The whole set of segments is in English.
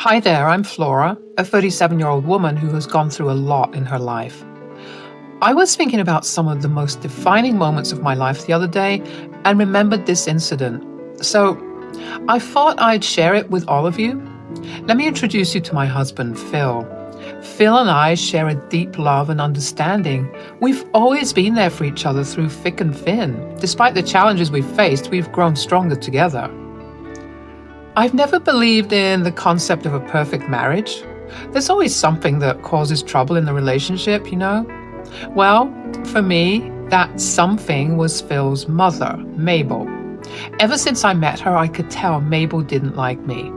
Hi there, I'm Flora, a 37-year-old woman who has gone through a lot in her life. I was thinking about some of the most defining moments of my life the other day and remembered this incident. So I thought I'd share it with all of you. Let me introduce you to my husband, Phil. Phil and I share a deep love and understanding. We've always been there for each other through thick and thin. Despite the challenges we've faced, we've grown stronger together. I've never believed in the concept of a perfect marriage. There's always something that causes trouble in the relationship, you know? Well, for me, that something was Phil's mother, Mabel. Ever since I met her, I could tell Mabel didn't like me.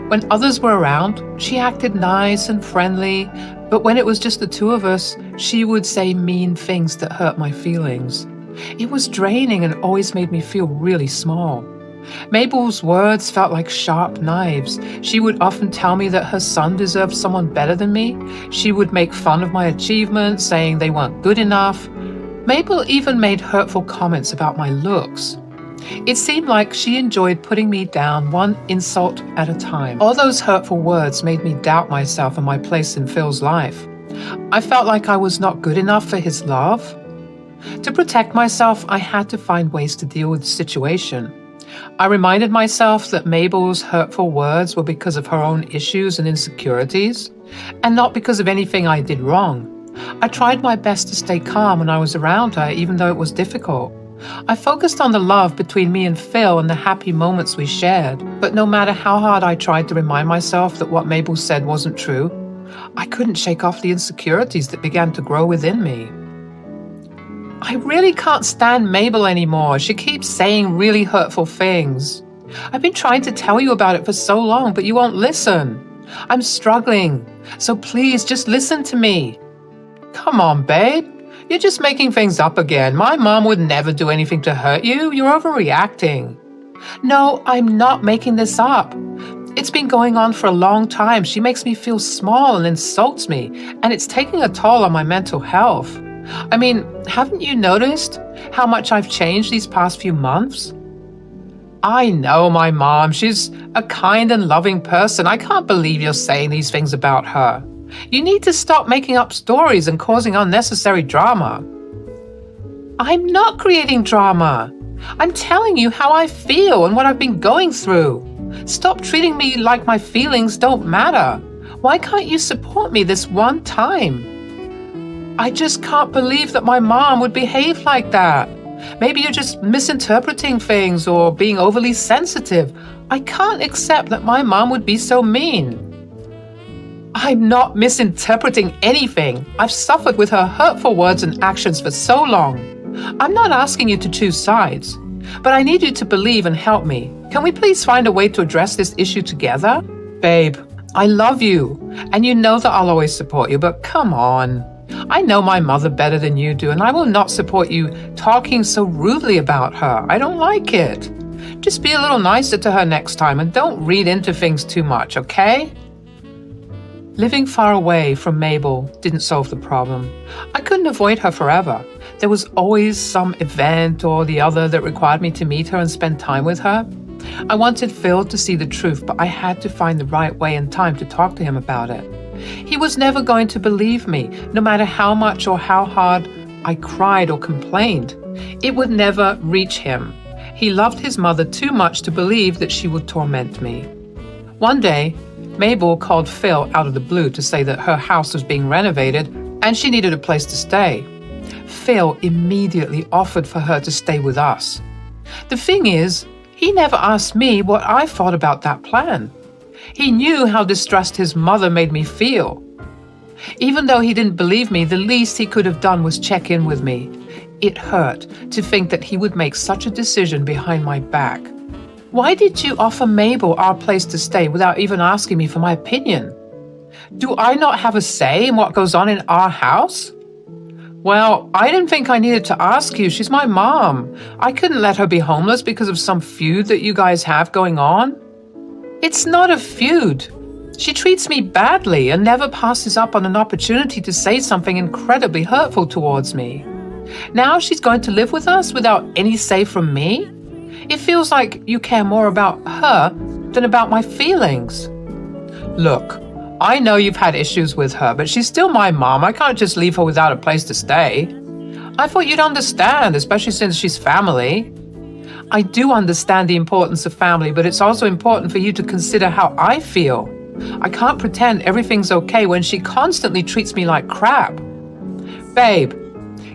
When others were around, she acted nice and friendly, but when it was just the two of us, she would say mean things that hurt my feelings. It was draining and always made me feel really small. Mabel's words felt like sharp knives. She would often tell me that her son deserved someone better than me. She would make fun of my achievements, saying they weren't good enough. Mabel even made hurtful comments about my looks. It seemed like she enjoyed putting me down one insult at a time. All those hurtful words made me doubt myself and my place in Phil's life. I felt like I was not good enough for his love. To protect myself, I had to find ways to deal with the situation. I reminded myself that Mabel's hurtful words were because of her own issues and insecurities, and not because of anything I did wrong. I tried my best to stay calm when I was around her, even though it was difficult. I focused on the love between me and Phil and the happy moments we shared, but no matter how hard I tried to remind myself that what Mabel said wasn't true, I couldn't shake off the insecurities that began to grow within me. I really can't stand Mabel anymore. She keeps saying really hurtful things. I've been trying to tell you about it for so long, but you won't listen. I'm struggling, so please just listen to me. Come on, babe. You're just making things up again. My mom would never do anything to hurt you. You're overreacting. No, I'm not making this up. It's been going on for a long time. She makes me feel small and insults me, and it's taking a toll on my mental health. I mean, haven't you noticed how much I've changed these past few months? I know my mom. She's a kind and loving person. I can't believe you're saying these things about her. You need to stop making up stories and causing unnecessary drama. I'm not creating drama. I'm telling you how I feel and what I've been going through. Stop treating me like my feelings don't matter. Why can't you support me this one time? I just can't believe that my mom would behave like that. Maybe you're just misinterpreting things or being overly sensitive. I can't accept that my mom would be so mean. I'm not misinterpreting anything. I've suffered with her hurtful words and actions for so long. I'm not asking you to choose sides, but I need you to believe and help me. Can we please find a way to address this issue together? Babe, I love you, and you know that I'll always support you, but come on. I know my mother better than you do, and I will not support you talking so rudely about her. I don't like it. Just be a little nicer to her next time and don't read into things too much, okay? Living far away from Mabel didn't solve the problem. I couldn't avoid her forever. There was always some event or the other that required me to meet her and spend time with her. I wanted Phil to see the truth, but I had to find the right way and time to talk to him about it. He was never going to believe me, no matter how much or how hard I cried or complained. It would never reach him. He loved his mother too much to believe that she would torment me. One day, Mabel called Phil out of the blue to say that her house was being renovated and she needed a place to stay. Phil immediately offered for her to stay with us. The thing is, he never asked me what I thought about that plan. He knew how distressed his mother made me feel. Even though he didn't believe me, the least he could have done was check in with me. It hurt to think that he would make such a decision behind my back. Why did you offer Mabel our place to stay without even asking me for my opinion? Do I not have a say in what goes on in our house? Well, I didn't think I needed to ask you. She's my mom. I couldn't let her be homeless because of some feud that you guys have going on. It's not a feud. She treats me badly and never passes up on an opportunity to say something incredibly hurtful towards me. Now she's going to live with us without any say from me? It feels like you care more about her than about my feelings. Look, I know you've had issues with her, but she's still my mom. I can't just leave her without a place to stay. I thought you'd understand, especially since she's family. I do understand the importance of family, but it's also important for you to consider how I feel. I can't pretend everything's okay when she constantly treats me like crap. Babe,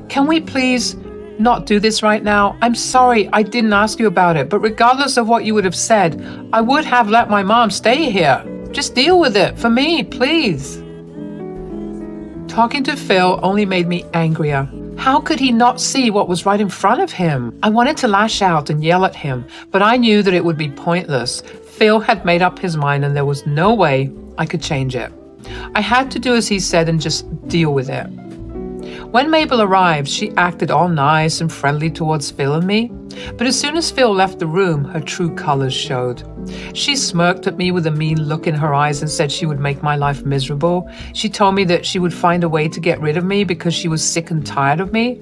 can we please not do this right now? I'm sorry I didn't ask you about it, but regardless of what you would have said, I would have let my mom stay here. Just deal with it for me, please. Talking to Phil only made me angrier. How could he not see what was right in front of him? I wanted to lash out and yell at him, but I knew that it would be pointless. Phil had made up his mind and there was no way I could change it. I had to do as he said and just deal with it. When Mabel arrived, she acted all nice and friendly towards Phil and me, but as soon as Phil left the room, her true colors showed. She smirked at me with a mean look in her eyes and said she would make my life miserable. She told me that she would find a way to get rid of me because she was sick and tired of me.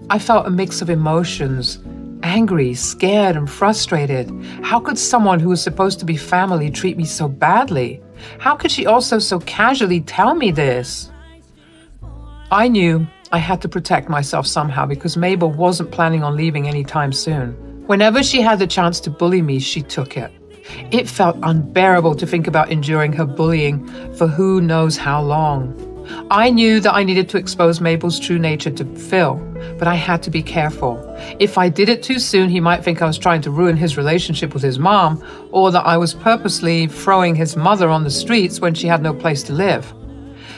I felt a mix of emotions, angry, scared, and frustrated. How could someone who was supposed to be family treat me so badly? How could she also so casually tell me this? I knew I had to protect myself somehow because Mabel wasn't planning on leaving anytime soon. Whenever she had the chance to bully me, she took it. It felt unbearable to think about enduring her bullying for who knows how long. I knew that I needed to expose Mabel's true nature to Phil, but I had to be careful. If I did it too soon, he might think I was trying to ruin his relationship with his mom, or that I was purposely throwing his mother on the streets when she had no place to live.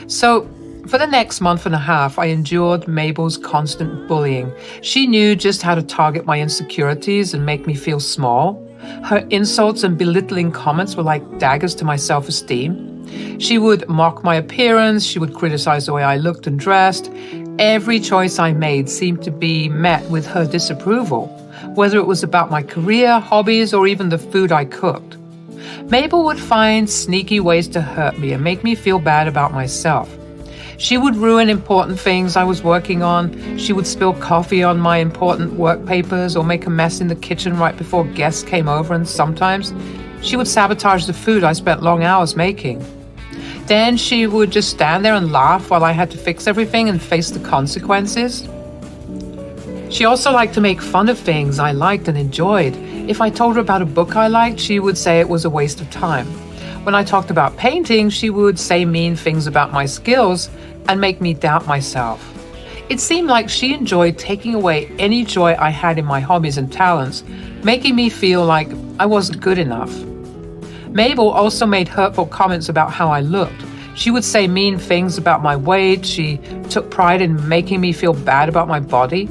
So, for the next month and a half, I endured Mabel's constant bullying. She knew just how to target my insecurities and make me feel small. Her insults and belittling comments were like daggers to my self-esteem. She would mock my appearance. She would criticize the way I looked and dressed. Every choice I made seemed to be met with her disapproval, whether it was about my career, hobbies, or even the food I cooked. Mabel would find sneaky ways to hurt me and make me feel bad about myself. She would ruin important things I was working on. She would spill coffee on my important work papers or make a mess in the kitchen right before guests came over, and sometimes she would sabotage the food I spent long hours making. Then she would just stand there and laugh while I had to fix everything and face the consequences. She also liked to make fun of things I liked and enjoyed. If I told her about a book I liked, she would say it was a waste of time. When I talked about painting, she would say mean things about my skills and make me doubt myself. It seemed like she enjoyed taking away any joy I had in my hobbies and talents, making me feel like I wasn't good enough. Mabel also made hurtful comments about how I looked. She would say mean things about my weight. She took pride in making me feel bad about my body.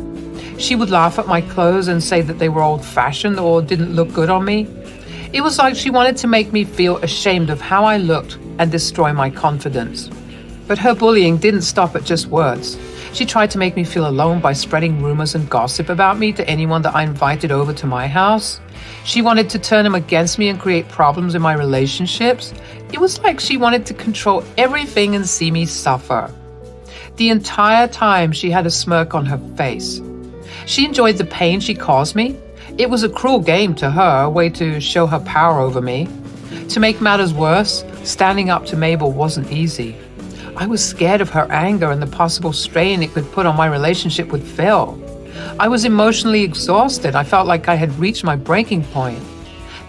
She would laugh at my clothes and say that they were old-fashioned or didn't look good on me. It was like she wanted to make me feel ashamed of how I looked and destroy my confidence. But her bullying didn't stop at just words. She tried to make me feel alone by spreading rumors and gossip about me to anyone that I invited over to my house. She wanted to turn them against me and create problems in my relationships. It was like she wanted to control everything and see me suffer. The entire time she had a smirk on her face. She enjoyed the pain she caused me. It was a cruel game to her, a way to show her power over me. To make matters worse, standing up to Mabel wasn't easy. I was scared of her anger and the possible strain it could put on my relationship with Phil. I was emotionally exhausted. I felt like I had reached my breaking point.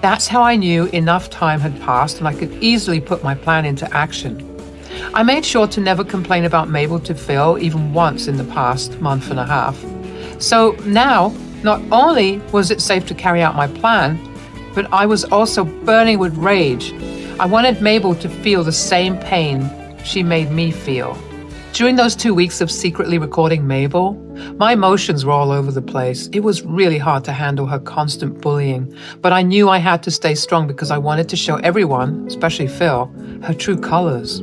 That's how I knew enough time had passed and I could easily put my plan into action. I made sure to never complain about Mabel to Phil even once in the past month and a half. So now, not only was it safe to carry out my plan, but I was also burning with rage. I wanted Mabel to feel the same pain she made me feel. During those 2 weeks of secretly recording Mabel, my emotions were all over the place. It was really hard to handle her constant bullying, but I knew I had to stay strong because I wanted to show everyone, especially Phil, her true colors.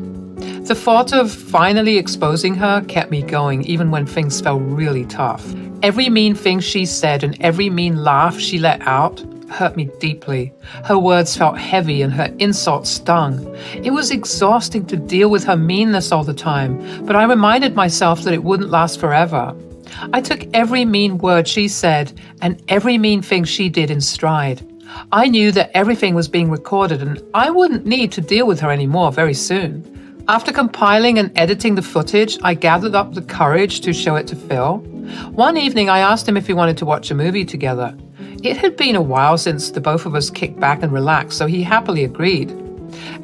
The thought of finally exposing her kept me going even when things felt really tough. Every mean thing she said and every mean laugh she let out hurt me deeply. Her words felt heavy and her insults stung. It was exhausting to deal with her meanness all the time, but I reminded myself that it wouldn't last forever. I took every mean word she said and every mean thing she did in stride. I knew that everything was being recorded and I wouldn't need to deal with her anymore very soon. After compiling and editing the footage, I gathered up the courage to show it to Phil. One evening, I asked him if he wanted to watch a movie together. It had been a while since the both of us kicked back and relaxed, so he happily agreed.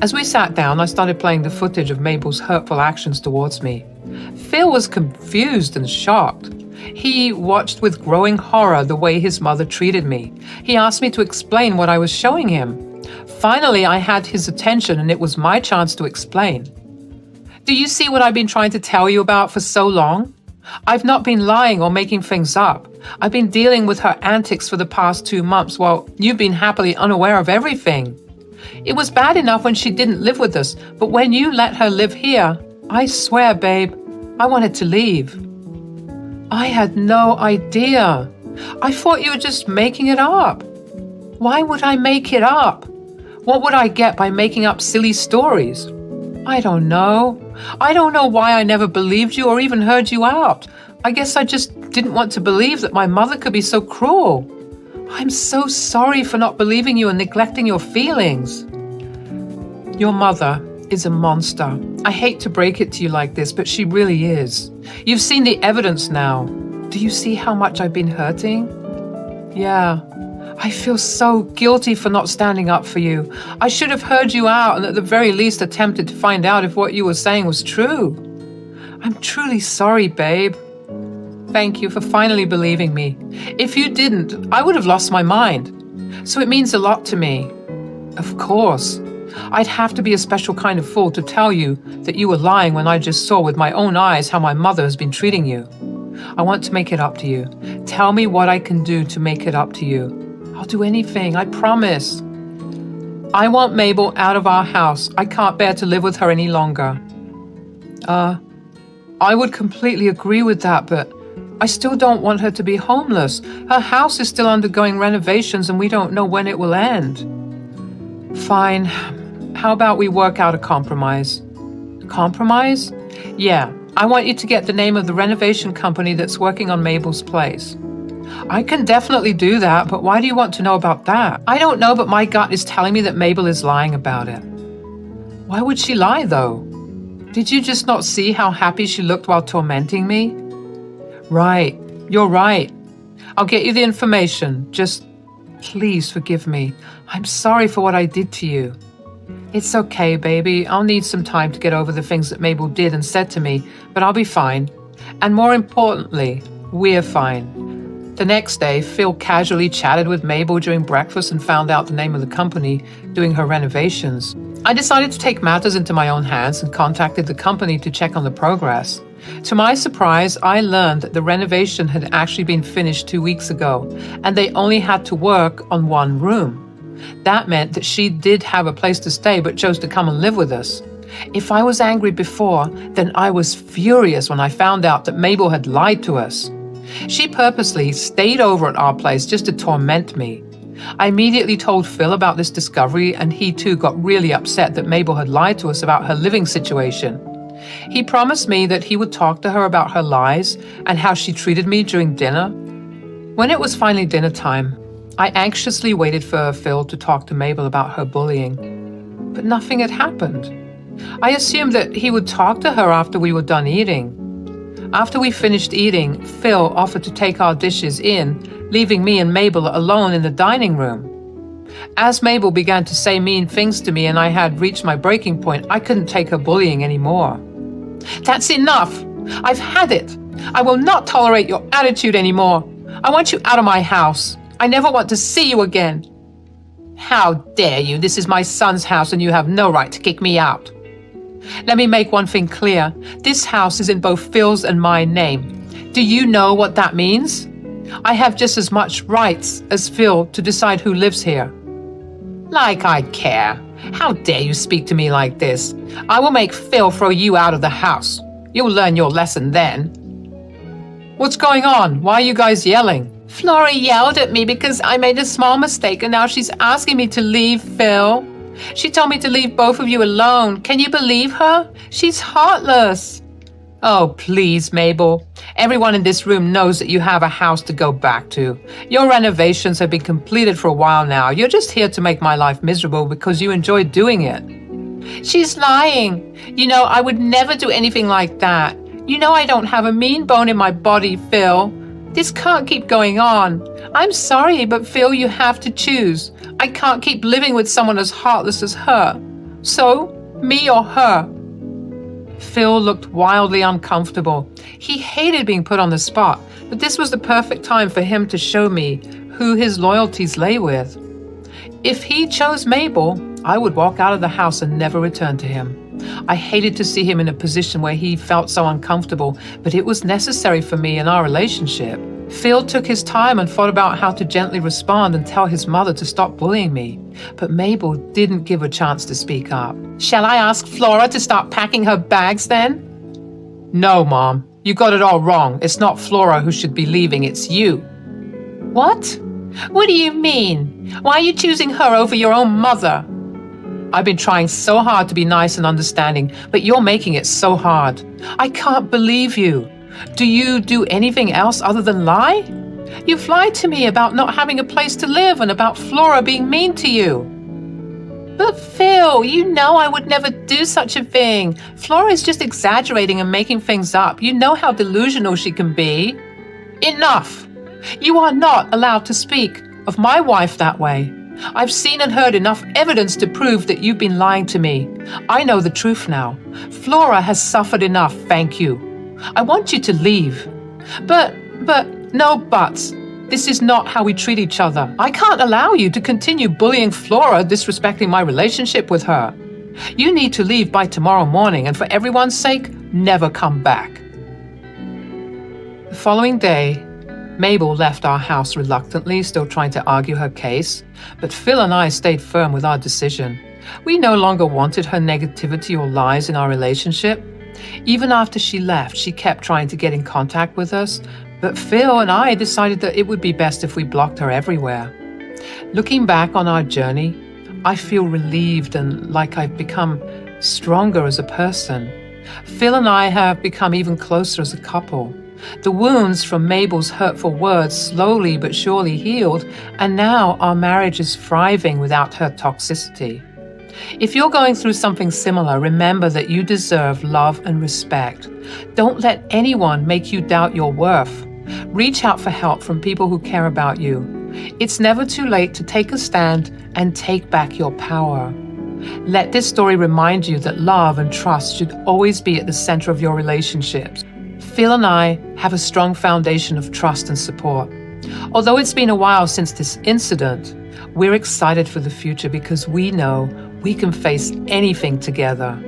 As we sat down, I started playing the footage of Mabel's hurtful actions towards me. Phil was confused and shocked. He watched with growing horror the way his mother treated me. He asked me to explain what I was showing him. Finally, I had his attention and it was my chance to explain. Do you see what I've been trying to tell you about for so long? I've not been lying or making things up. I've been dealing with her antics for the past 2 months while you've been happily unaware of everything. It was bad enough when she didn't live with us, but when you let her live here, I swear, babe, I wanted to leave. I had no idea. I thought you were just making it up. Why would I make it up? What would I get by making up silly stories? I don't know. I don't know why I never believed you or even heard you out. I guess I just didn't want to believe that my mother could be so cruel. I'm so sorry for not believing you and neglecting your feelings. Your mother is a monster. I hate to break it to you like this, but she really is. You've seen the evidence now. Do you see how much I've been hurting? Yeah. I feel so guilty for not standing up for you. I should have heard you out and at the very least attempted to find out if what you were saying was true. I'm truly sorry, babe. Thank you for finally believing me. If you didn't, I would have lost my mind. So it means a lot to me. Of course. I'd have to be a special kind of fool to tell you that you were lying when I just saw with my own eyes how my mother has been treating you. I want to make it up to you. Tell me what I can do to make it up to you. I'll do anything, I promise. I want Mabel out of our house. I can't bear to live with her any longer. I would completely agree with that, but I still don't want her to be homeless. Her house is still undergoing renovations and we don't know when it will end. Fine. How about we work out a compromise? Compromise? Yeah, I want you to get the name of the renovation company that's working on Mabel's place. I can definitely do that, but why do you want to know about that? I don't know, but my gut is telling me that Mabel is lying about it. Why would she lie, though? Did you just not see how happy she looked while tormenting me? Right, you're right. I'll get you the information. Just please forgive me. I'm sorry for what I did to you. It's okay, baby. I'll need some time to get over the things that Mabel did and said to me, but I'll be fine. And more importantly, we're fine. The next day, Phil casually chatted with Mabel during breakfast and found out the name of the company doing her renovations. I decided to take matters into my own hands and contacted the company to check on the progress. To my surprise, I learned that the renovation had actually been finished 2 weeks ago, and they only had to work on one room. That meant that she did have a place to stay but chose to come and live with us. If I was angry before, then I was furious when I found out that Mabel had lied to us. She purposely stayed over at our place just to torment me. I immediately told Phil about this discovery, and he too got really upset that Mabel had lied to us about her living situation. He promised me that he would talk to her about her lies and how she treated me during dinner. When it was finally dinner time, I anxiously waited for Phil to talk to Mabel about her bullying, but nothing had happened. I assumed that he would talk to her after we were done eating. After we finished eating, Phil offered to take our dishes in, leaving me and Mabel alone in the dining room. As Mabel began to say mean things to me and I had reached my breaking point, I couldn't take her bullying anymore. That's enough! I've had it! I will not tolerate your attitude anymore. I want you out of my house. I never want to see you again. How dare you? This is my son's house and you have no right to kick me out. Let me make one thing clear. This house is in both Phil's and my name. Do you know what that means? I have just as much rights as Phil to decide who lives here. Like I'd care. How dare you speak to me like this? I will make Phil throw you out of the house. You'll learn your lesson then. What's going on? Why are you guys yelling? Flora yelled at me because I made a small mistake and now she's asking me to leave, Phil. She told me to leave both of you alone. Can you believe her? She's heartless. Oh, please, Mabel. Everyone in this room knows that you have a house to go back to. Your renovations have been completed for a while now. You're just here to make my life miserable because you enjoy doing it. She's lying. I would never do anything like that. I don't have a mean bone in my body, Phil. This can't keep going on. I'm sorry, but Phil, you have to choose. I can't keep living with someone as heartless as her. So, me or her? Phil looked wildly uncomfortable. He hated being put on the spot, but this was the perfect time for him to show me who his loyalties lay with. If he chose Mabel, I would walk out of the house and never return to him. I hated to see him in a position where he felt so uncomfortable, but it was necessary for me in our relationship. Phil took his time and thought about how to gently respond and tell his mother to stop bullying me. But Mabel didn't give a chance to speak up. Shall I ask Flora to start packing her bags then? No, Mom. You got it all wrong. It's not Flora who should be leaving, it's you. What? What do you mean? Why are you choosing her over your own mother? I've been trying so hard to be nice and understanding, but you're making it so hard. I can't believe you. Do you do anything else other than lie? You've lied to me about not having a place to live and about Flora being mean to you. But Phil, I would never do such a thing. Flora is just exaggerating and making things up. You know how delusional she can be. Enough! You are not allowed to speak of my wife that way. I've seen and heard enough evidence to prove that you've been lying to me. I know the truth now. Flora has suffered enough, thank you. I want you to leave. But, no buts. This is not how we treat each other. I can't allow you to continue bullying Flora, disrespecting my relationship with her. You need to leave by tomorrow morning, and for everyone's sake, never come back. The following day, Mabel left our house reluctantly, still trying to argue her case, but Phil and I stayed firm with our decision. We no longer wanted her negativity or lies in our relationship. Even after she left, she kept trying to get in contact with us, but Phil and I decided that it would be best if we blocked her everywhere. Looking back on our journey, I feel relieved and like I've become stronger as a person. Phil and I have become even closer as a couple. The wounds from Mabel's hurtful words slowly but surely healed, and now our marriage is thriving without her toxicity. If you're going through something similar, remember that you deserve love and respect. Don't let anyone make you doubt your worth. Reach out for help from people who care about you. It's never too late to take a stand and take back your power. Let this story remind you that love and trust should always be at the center of your relationships. Phil and I have a strong foundation of trust and support. Although it's been a while since this incident, we're excited for the future because we know we can face anything together.